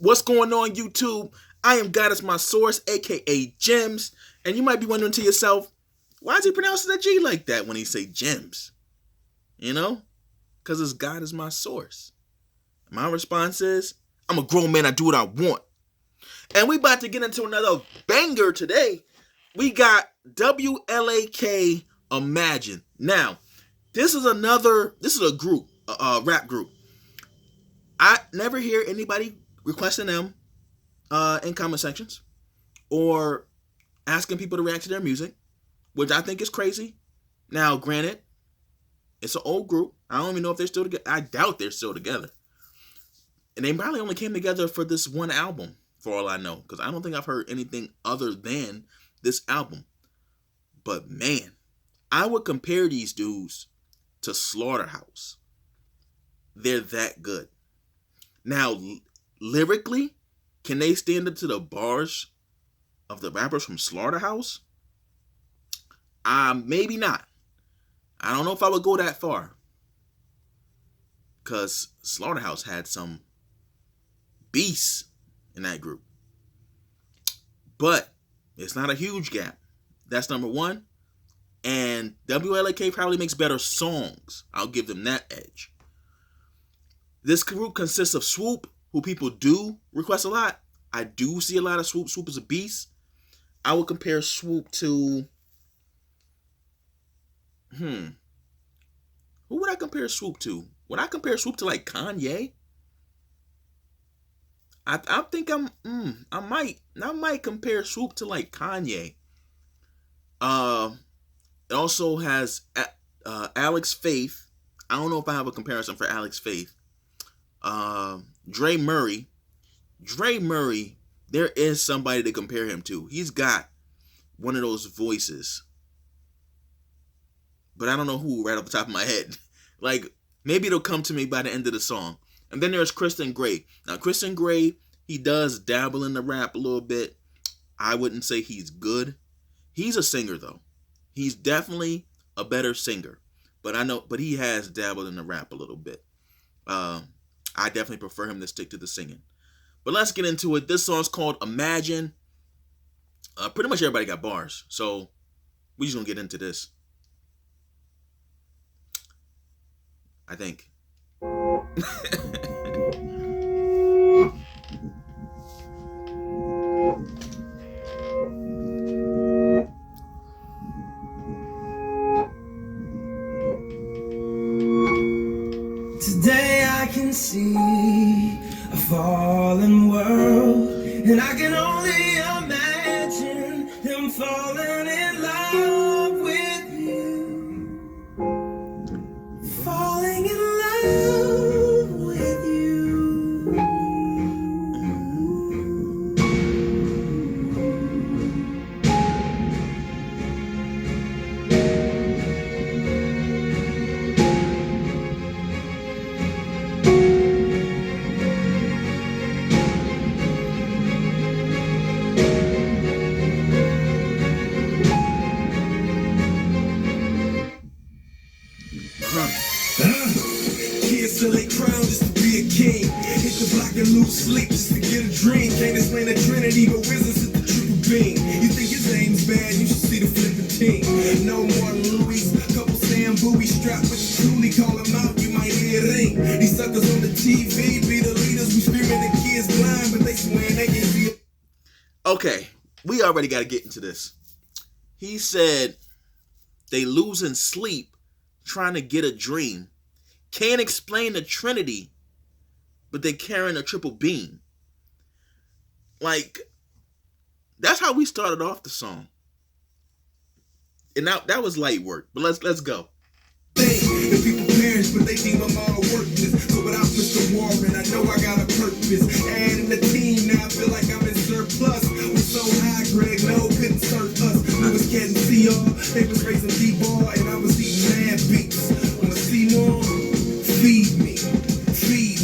What's going on, YouTube? I am God is my source, aka Gems, and you might be wondering to yourself, why is he pronouncing the G like that when he say gems? You know? Because it's God is my source. My response is, I'm a grown man, I do what I want. And we about to get into another banger today. We got Wlak Imagine. Now, this is a group, a rap group. I never hear anybody requesting them in comment sections or asking people to react to their music, which I think is crazy. Now, granted, it's an old group. I don't even know if they're still together. I doubt they're still together. And they probably only came together for this one album, for all I know, because I don't think I've heard anything other than this album. But man, I would compare these dudes to Slaughterhouse. They're that good. Now, lyrically, can they stand up to the bars of the rappers from Slaughterhouse? Maybe not. I don't know if I would go that far. Because Slaughterhouse had some beasts in that group. But it's not a huge gap. That's number one. And Wlak probably makes better songs. I'll give them that edge. This group consists of Swoop, who people do request a lot. I do see a lot of Swoop. Swoop is a beast. I would compare Swoop to... Who would I compare Swoop to? Would I compare Swoop to like Kanye? I think I might compare Swoop to like Kanye. It also has Alex Faith. I don't know if I have a comparison for Alex Faith. Dre Murray, there is somebody to compare him to. He's got one of those voices, but I don't know who right off the top of my head. Like, maybe it'll come to me by the end of the song. And then there's Kristen Gray. Now, Kristen Gray, he does dabble in the rap a little bit. I wouldn't say he's good. He's a singer, though. He's definitely a better singer. But he has dabbled in the rap a little bit. I definitely prefer him to stick to the singing. But let's get into it. This song's called Imagine. Pretty much everybody got bars, so we're just gonna get into this. I think. Today I can see a fallen world, and I can only imagine him falling in love with you. Falling in love with you. Kids till they crown just to be a king. Hit the block and lose sleep just to get a dream. Can't explain the Trinity, but wizards at the triple beam. You think his name's bad, you should see the flipping team. No more Louis, couple Sam Bowie strapped with the truly call him out, you might hear it ring. These suckers on the TV be the leaders, we screaming the kids blind, but they swear they can see it. Okay, we already got to get into this. He said they losing sleep trying to get a dream. Can't explain the Trinity, but they carrying a triple beam. Like, that's how we started off the song. And that was light work. But let's go. The people perish, but they deem them all worthless. So without Mr. Warren, I know I got a purpose. Adding the team, now I feel like I'm in surplus. We're so high, Greg, no, couldn't serve us. I was getting CR, they was raising D-ball, and I was eating mad beats. Wanna see more? Feed me.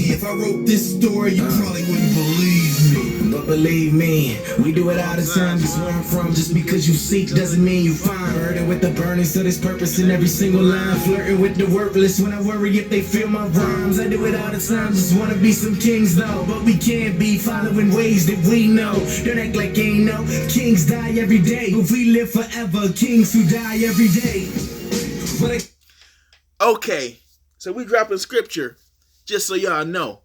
If I wrote this story, you probably wouldn't believe me. But believe me, we do it all the time. Just where I'm from, just because you seek doesn't mean you find. Burden with the burning, so there's purpose in every single line. Flirting with the worthless when I worry if they feel my rhymes. I do it all the time, just wanna be some kings though. But we can't be following ways that we know. Don't act like ain't no kings die every day. But we live forever, kings who die every day. Okay, so we dropping scripture, just so y'all know.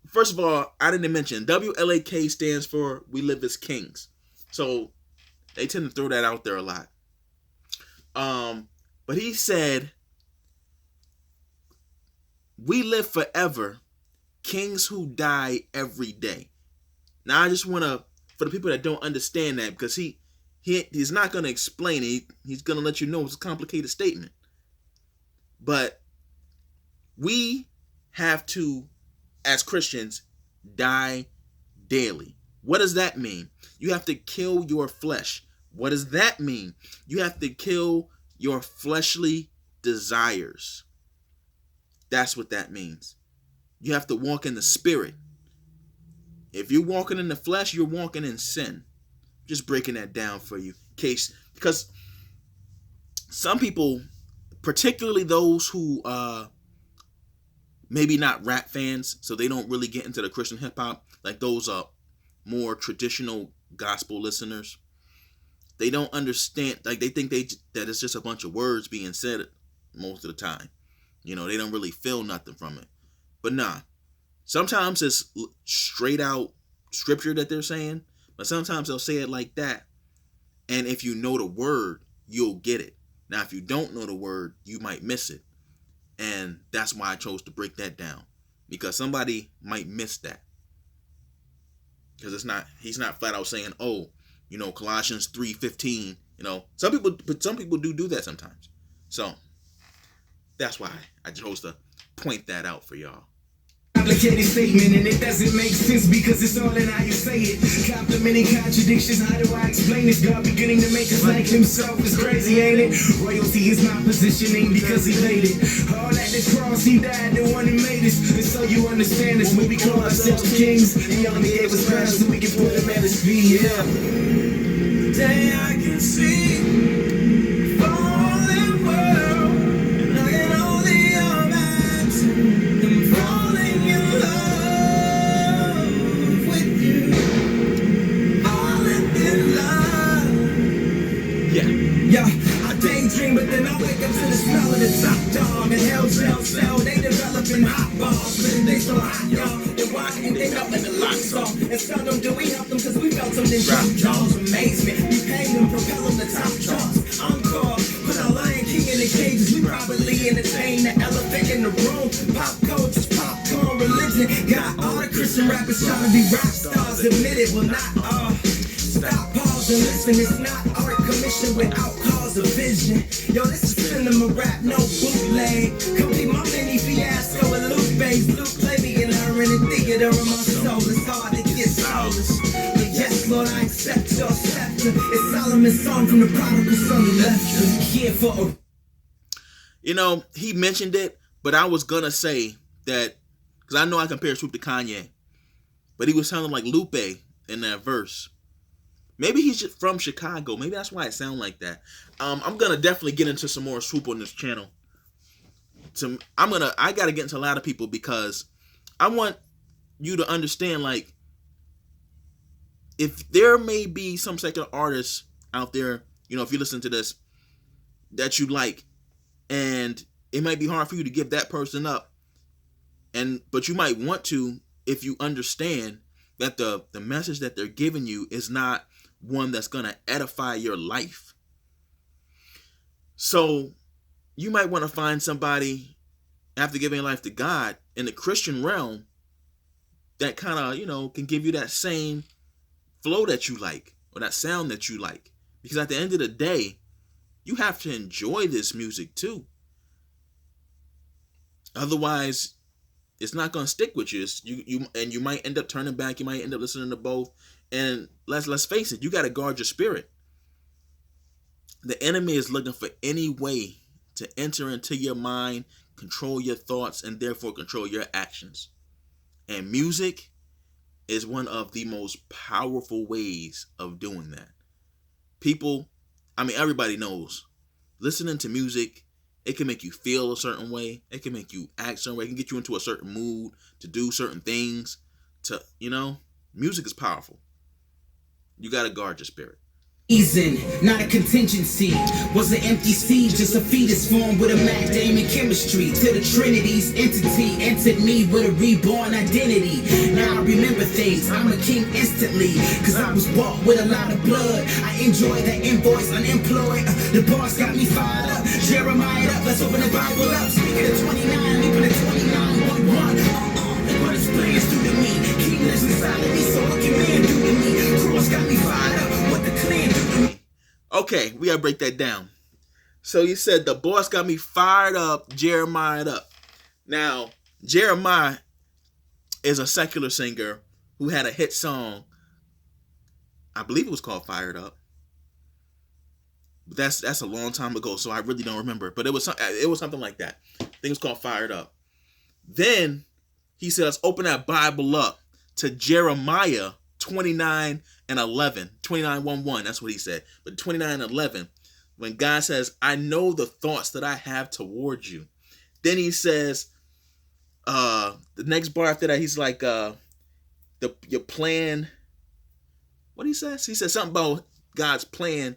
First of all, I didn't mention WLAK stands for We Live as Kings. So they tend to throw that out there a lot. But he said, we live forever, kings who die every day. Now I just want to, for the people that don't understand that, because he's not going to explain it. He's going to let you know it's a complicated statement. But we have to, as Christians, die daily. What does that mean? You have to kill your flesh. What does that mean? You have to kill your fleshly desires. That's what that means. You have to walk in the spirit. If you're walking in the flesh, you're walking in sin. Just breaking that down for you. Because some people, particularly those who maybe not rap fans, so they don't really get into the Christian hip hop, like those more traditional gospel listeners, they don't understand. Like they think that it's just a bunch of words being said most of the time. You know, they don't really feel nothing from it. But nah, sometimes it's straight out scripture that they're saying, but sometimes they'll say it like that. And if you know the word, you'll get it. Now, if you don't know the word, you might miss it. And that's why I chose to break that down, because somebody might miss that. Because he's not flat out saying, oh, you know, Colossians 3:15, you know, some people do that sometimes. So that's why I chose to point that out for y'all. Complicated statement, and it doesn't make sense because it's all in how you say it. Complimenting contradictions, how do I explain this? God beginning to make us like himself is crazy, ain't it? Royalty is my positioning because he laid it. All at the cross, he died, the one who made us. And so you understand this, when we call ourselves kings, he only gave us crown so we can put him at his feet, yeah. Today I can see falling world, and I can only imagine them falling in love with you. Falling in love. Yeah, I daydream, but then I wake up to the smell of the top dog. And hell cell, they developing hot balls. But they so hot, y'all, they walk and they up in the locks off. And seldom do we help them, cause we felt them in drop jaws. Amazement, we paid them, propel them to top charts. Encore, put our Lion King in the cages. We probably entertain the elephant in the room. Pop culture's popcorn religion. Got all the Christian rappers trying to be rap stars. Admit it, well not all. Stop, pause, and listen. It's not art commission without cause of vision. Yo, this is cinema rap, no bootleg. Complete my mini fiasco with Luke Bass. Luke play me and her in the theater of my soul. It's hard to get soulless. But yes, Lord, I accept your scepter. It's Solomon's song from the prodigal son who left us here for a... You know, he mentioned it, but I was gonna say that, because I know I compare Swoop to Kanye, but he was sounding like Lupe in that verse. Maybe he's just from Chicago. Maybe that's why it sounds like that. I'm gonna definitely get into some more Swoop on this channel. I gotta get into a lot of people, because I want you to understand, like, if there may be some secular artists out there, you know, if you listen to this, that you like, and it might be hard for you to give that person up, but you might want to, if you understand that the message that they're giving you is not one that's going to edify your life. So you might want to find somebody, after giving your life to God, in the Christian realm, that kind of, you know, can give you that same flow that you like, or that sound that you like. Because at the end of the day, you have to enjoy this music too. Otherwise, it's not going to stick with you. You might end up turning back. You might end up listening to both. And let's face it, you got to guard your spirit. The enemy is looking for any way to enter into your mind, control your thoughts, and therefore control your actions. And music is one of the most powerful ways of doing that. People, I mean, everybody knows listening to music, it can make you feel a certain way. It can make you act a certain way. It can get you into a certain mood to do certain things. Music is powerful. You got to guard your spirit. Reason, not a contingency. Was an empty seed, just a fetus formed with a Mac name in chemistry. Till the Trinity's entity entered me with a reborn identity. Now I remember things, I'm a king instantly. Cause I was bought with a lot of blood. I enjoy the invoice, unemployed. The boss got me fired up. Jeremiah up, let's open the Bible up. Speaking of 29, leaping to 29, 1-1. What his plans do to me? King lives inside of me, so what can man do to me? Cross got me fired up. What the clan do to me? Okay, we gotta break that down. So you said the boss got me fired up, Jeremiah up. Now, Jeremiah is a secular singer who had a hit song. I believe it was called Fired Up. But that's a long time ago, so I really don't remember. But it was something like that. I think it was called Fired Up. Then he said, let's open that Bible up to Jeremiah 29 and 11. 29:1. That's what he said. But 29:11, when God says, I know the thoughts that I have towards you. Then he says, the next bar after that, he's like, your plan. What he says? He says something about God's plan.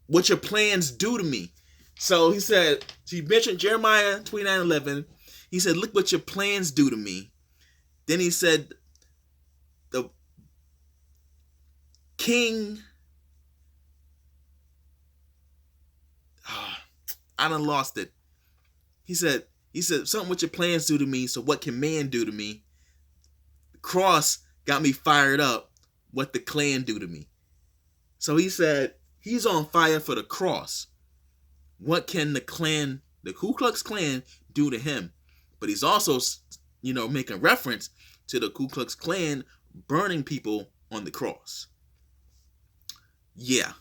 What your plans do to me. So he said, he mentioned Jeremiah 29:11. He said, look what your plans do to me. Then he said, the king, I done lost it. He said, something what your plans do to me, so what can man do to me? The cross got me fired up, what the clan do to me. So he said, he's on fire for the cross. What can the Ku Klux Klan do to him? But he's also, making reference to the Ku Klux Klan burning people on the cross. Yeah,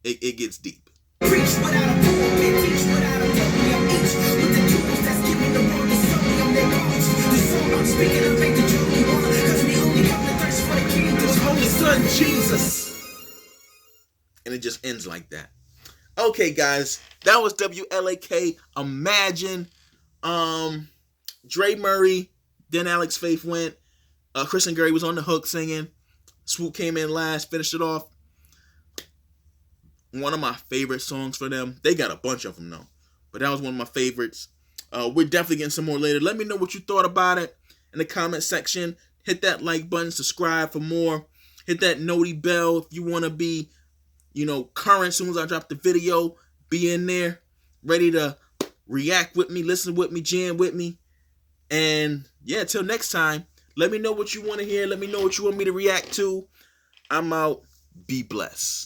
it gets deep. Preach without a pulpit, teach without a podium. Each with the tools that's giving the world is solely on their bones. The song I'm speaking of ain't the truly one. Cause we only come to thirst for the king, the holy son, Jesus. And it just ends like that. Okay, guys, that was WLAK Imagine. Dre Murray, then Alex Faith went. Chris and Gary was on the hook singing. Swoop came in last, finished it off. One of my favorite songs for them. They got a bunch of them though, but that was one of my favorites. We're definitely getting some more later. Let me know what you thought about it in the comment section. Hit that like button, subscribe for more. Hit that noti bell if you want to be, current as soon as I drop the video. Be in there, ready to react with me, listen with me, jam with me. And yeah, till next time, let me know what you want to hear. Let me know what you want me to react to. I'm out. Be blessed.